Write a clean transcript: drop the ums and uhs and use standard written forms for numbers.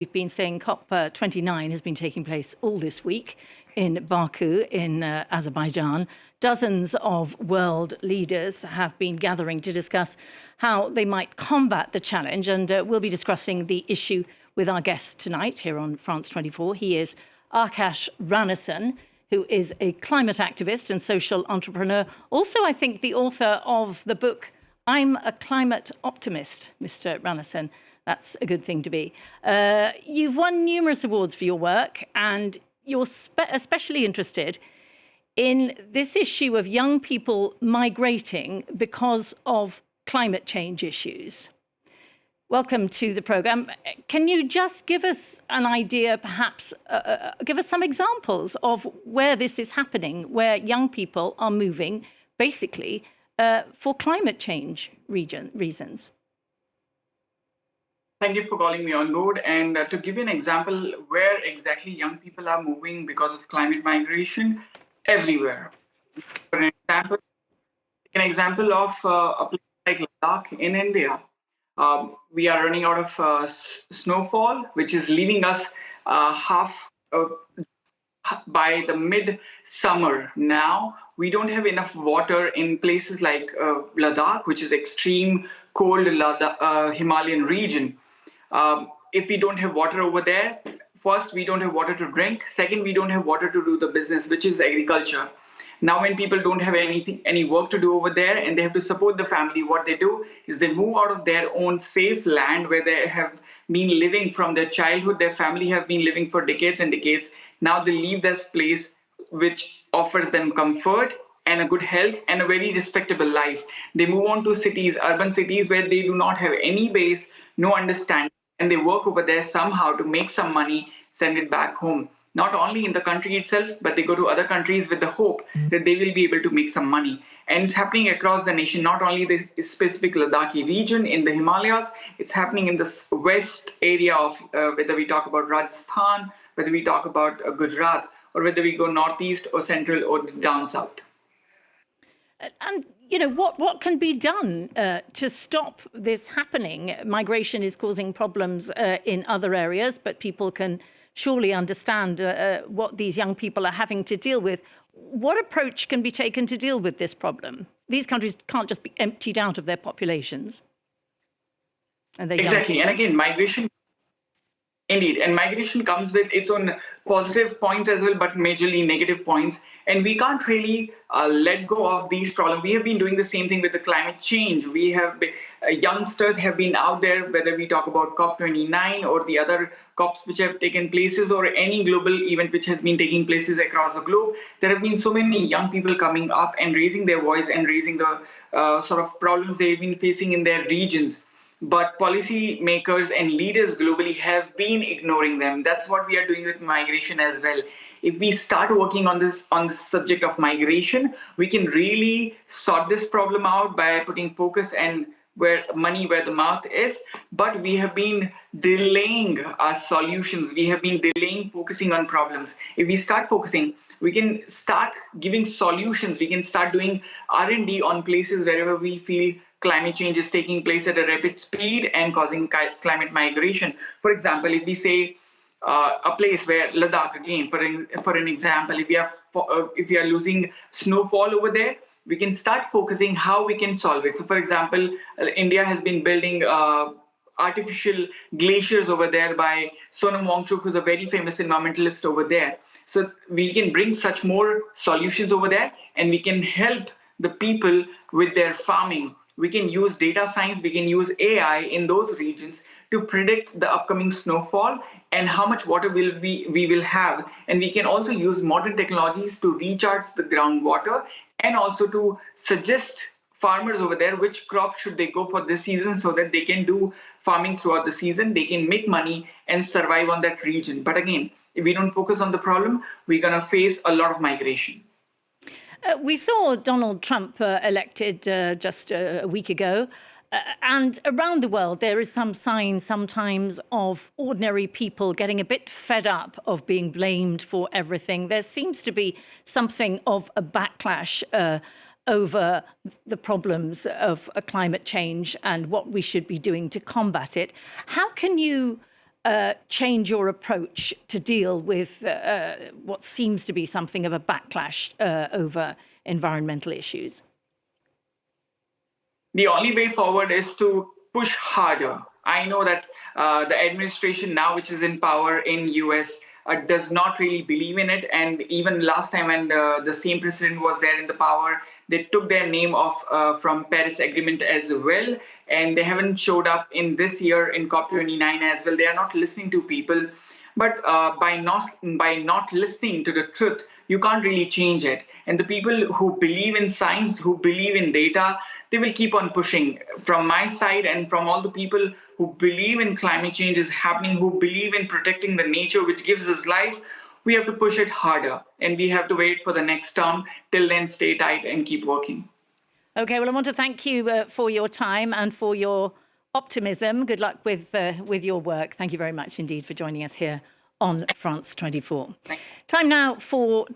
We've been saying COP29 has been taking place all this week in Baku in Azerbaijan. Dozens of world leaders have been gathering to discuss how they might combat the challenge, and we'll be discussing the issue with our guest tonight here on France 24. He is Aakash Ranison, who is a climate activist and social entrepreneur. Also, I think, the author of the book, I'm a Climate Optimist, Mr. Ranison. That's a good thing to be. You've won numerous awards for your work, and you're especially interested in this issue of young people migrating because of climate change issues. Welcome to the programme. Can you just give us an idea, perhaps, give us some examples of where this is happening, where young people are moving, basically, for climate change reasons? Thank you for calling me on board. And to give you an example where exactly young people are moving because of climate migration, everywhere. For an example of a place like Ladakh in India. We are running out of snowfall, which is leaving us by the mid-summer. Now, we don't have enough water in places like Ladakh, which is extreme cold Himalayan region. If we don't have water over there, first, we don't have water to drink. Second, we don't have water to do the business, which is agriculture. Now, when people don't have any work to do over there and they have to support the family, what they do is they move out of their own safe land where they have been living from their childhood. Their family have been living for decades and decades. Now they leave this place which offers them comfort and a good health and a very respectable life. They move on to cities, urban cities, where they do not have any base, no understanding, and they work over there somehow to make some money, send it back home. Not only in the country itself, but they go to other countries with the hope that they will be able to make some money. And it's happening across the nation, not only the specific Ladakhi region in the Himalayas, it's happening in the west area of, whether we talk about Rajasthan, whether we talk about Gujarat, or whether we go northeast or central or down south. And, you know, what can be done to stop this happening? Migration is causing problems in other areas, but people can surely understand what these young people are having to deal with. What approach can be taken to deal with this problem? These countries can't just be emptied out of their populations. Exactly. And again, migration. Indeed, and migration comes with its own positive points as well, but majorly negative points. And we can't really let go of these problems. We have been doing the same thing with the climate change. We have youngsters have been out there, whether we talk about COP29 or the other COPs which have taken places, or any global event which has been taking places across the globe. There have been so many young people coming up and raising their voice and raising the sort of problems they've been facing in their regions. But policy makers and leaders globally have been ignoring them. That's what we are doing with migration as well. If we start working on this subject of migration, we can really sort this problem out by putting focus and where the mouth is. But we have been delaying our solutions. We have been delaying focusing on problems. If we start focusing, we can start giving solutions. We can start doing R&D on places wherever we feel climate change is taking place at a rapid speed and causing climate migration. For example, if we say a place where Ladakh, again, for an example, if we are losing snowfall over there, we can start focusing how we can solve it. So, for example, India has been building artificial glaciers over there by Sonam Wangchuk, who's a very famous environmentalist over there. So we can bring such more solutions over there, and we can help the people with their farming. We can use data science, we can use AI in those regions to predict the upcoming snowfall and how much water we will have. And we can also use modern technologies to recharge the groundwater and also to suggest farmers over there which crop should they go for this season so that they can do farming throughout the season, they can make money and survive on that region. But again, if we don't focus on the problem, we're going to face a lot of migration. We saw Donald Trump elected just a week ago. And around the world, there is some sign sometimes of ordinary people getting a bit fed up of being blamed for everything. There seems to be something of a backlash over the problems of climate change and what we should be doing to combat it. How can you change your approach to deal with what seems to be something of a backlash over environmental issues? The only way forward is to push harder. I know that the administration now, which is in power in US, does not really believe in it. And even last time when the same president was there in the power, they took their name off from Paris Agreement as well. And they haven't showed up in this year in COP29 as well. They are not listening to people. But by not listening to the truth, you can't really change it. And the people who believe in science, who believe in data, they will keep on pushing. From my side and from all the people who believe in climate change is happening, who believe in protecting the nature which gives us life, we have to push it harder. And we have to wait for the next term. Till then, stay tight and keep working. OK, well, I want to thank you for your time and for your optimism. Good luck with your work. Thank you very much indeed for joining us here on France 24. Time now for